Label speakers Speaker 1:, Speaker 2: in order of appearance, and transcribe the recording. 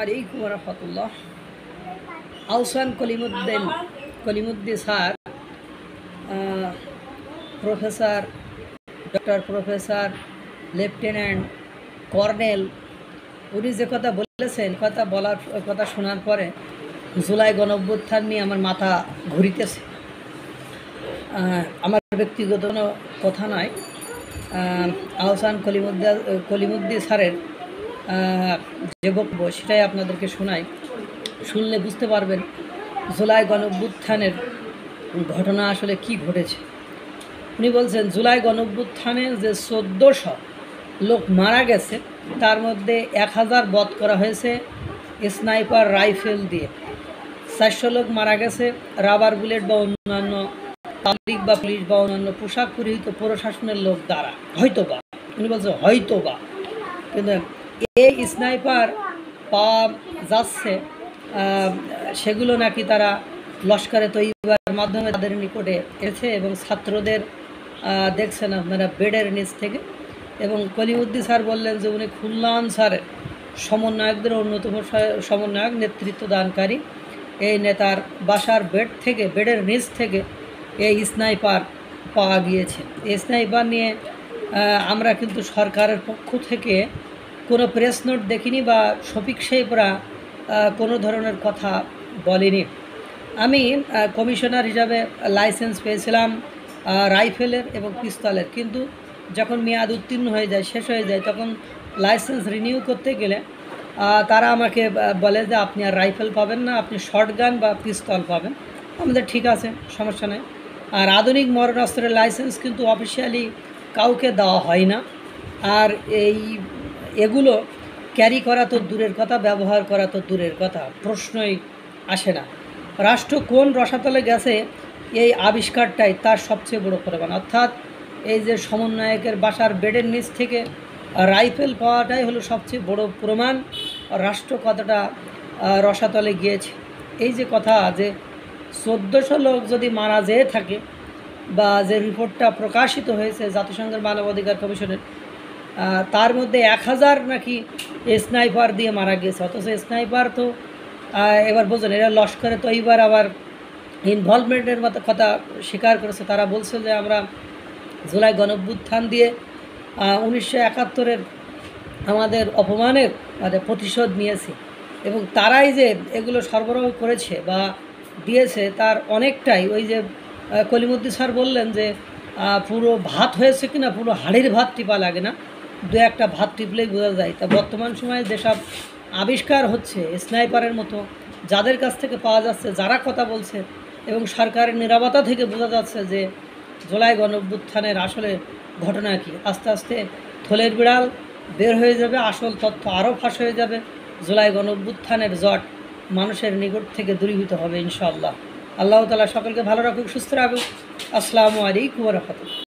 Speaker 1: আলাইকুম রহমতুল্লাহ। Ahsan Kalimuddin sir, professor, doctor professor, lieutenant colonel, উনি যে কথা বলেছেন, কথা শোনার পরে জুলাই গণঅভ্যুত্থান নিয়ে আমার মাথা ঘুরিতেছে। আমার ব্যক্তিগত কোনো কথা নয়, আহসান কলিমুদ্দিন স্যারের যে বক্তব্য সেটাই আপনাদেরকে শোনাই। শুনলে বুঝতে পারবেন জুলাই গণঅভ্যুত্থানের ঘটনা আসলে কি ঘটেছে। উনি বলছেন জুলাই গণঅভ্যুত্থানে যে 1400 লোক মারা গেছে, তার মধ্যে 1000 বধ করা হয়েছে স্নাইপার রাইফেল দিয়ে। 400 লোক মারা গেছে রাবার বুলেট বা অন্যান্য পাবলিক বা পুলিশ বা অন্যান্য পোশাক পরিহিত প্রশাসনের লোক দ্বারা। হয়তোবা উনি বলছে হয়তোবা, কিন্তু এই স্নাইপার পাওয়া যাচ্ছে, সেগুলো নাকি তারা লস্করে তৈবার মাধ্যমে তাদের নিকটে এসেছে এবং ছাত্রদের দেখছেন আপনারা বেডের নিচ থেকে। এবং কলিমুদ্দিন স্যার বললেন যে উনি খুলনা আনসারের সমন্বয়কদের অন্যতম সমন্বয়ক, নেতৃত্ব দানকারী এই নেতার বাসার বেডের নিচ থেকে এই স্নাইপার পাওয়া গিয়েছে। এই স্নাইপার নিয়ে আমরা কিন্তু সরকারের পক্ষ থেকে কোনো প্রেস নোট দেখিনি বা শফিক সাহেবরা কোনো ধরনের কথা বলেনি। আমি কমিশনার হিসাবে লাইসেন্স পেয়েছিলাম রাইফেলের এবং পিস্তলের, কিন্তু যখন মেয়াদ উত্তীর্ণ হয়ে যায়, শেষ হয়ে যায়, তখন লাইসেন্স রিনিউ করতে গেলে তারা আমাকে বলে যে আপনি আর রাইফেল পাবেন না, আপনি শর্টগান বা পিস্তল পাবেন। আমাদের ঠিক আছে, সমস্যা নেই। আর আধুনিক মরণাস্ত্রের লাইসেন্স কিন্তু অফিসিয়ালি কাউকে দেওয়া হয় না। আর এগুলো ক্যারি করা তো দূরের কথা, ব্যবহার করা তো দূরের কথা, প্রশ্নই আসে না। রাষ্ট্র কোন রসাতলে গেছে এই আবিষ্কারটাই তার সবচেয়ে বড় প্রমাণ। অর্থাৎ এই যে সমন্বয়কের বাসার বেডের নিচ থেকে রাইফেল পাওয়াটাই হলো সবচেয়ে বড় প্রমাণ রাষ্ট্র কতটা রসাতলে গিয়েছে। এই যে কথা যে 1400 লোক যদি মারা যেয়ে থাকে, বা যে রিপোর্টটা প্রকাশিত হয়েছে জাতিসংঘের মানবাধিকার কমিশনের, তার মধ্যে 1000 নাকি স্নাইপার দিয়ে মারা গিয়েছে। অথচ স্নাইপার তো এবার বোঝেন, এরা লস্করে তো এইবার আবার ইনভলভমেন্টের মতো কথা স্বীকার করেছে। তারা বলছে যে আমরা জুলাই গণঅভ্যুত্থান দিয়ে 1971-এর আমাদের অপমানের প্রতিশোধ নিয়েছি, এবং তারাই যে এগুলো সরবরাহ করেছে বা দিয়েছে তার অনেকটাই ওই যে কলিমুদ্দিন স্যার বললেন যে পুরো ভাত হয়েছে কিনা, পুরো হাড়ির ভাত টিপা লাগে না, দু একটা ভাত টিপলেই বোঝা যায়। তা বর্তমান সময়ে যেসব আবিষ্কার হচ্ছে স্নাইপারের মতো, যাদের কাছ থেকে পাওয়া যাচ্ছে, যারা কথা বলছে, এবং সরকারের নীরবতা থেকে বোঝা যাচ্ছে যে জুলাই গণঅভ্যুত্থানের আসলে ঘটনা কী। আস্তে আস্তে থলের বিড়াল বের হয়ে যাবে, আসল তথ্য আরও ফাঁস হয়ে যাবে, জুলাই গণঅভ্যুত্থানের জট মানুষের নিকট থেকে দূরীভূত হবে ইনশাআল্লাহ। আল্লাহ তাআলা সকলকে ভালো রাখুক, সুস্থ রাখুক। আসসালামু আলাইকুম ওয়া রাহমাতুল্লাহ।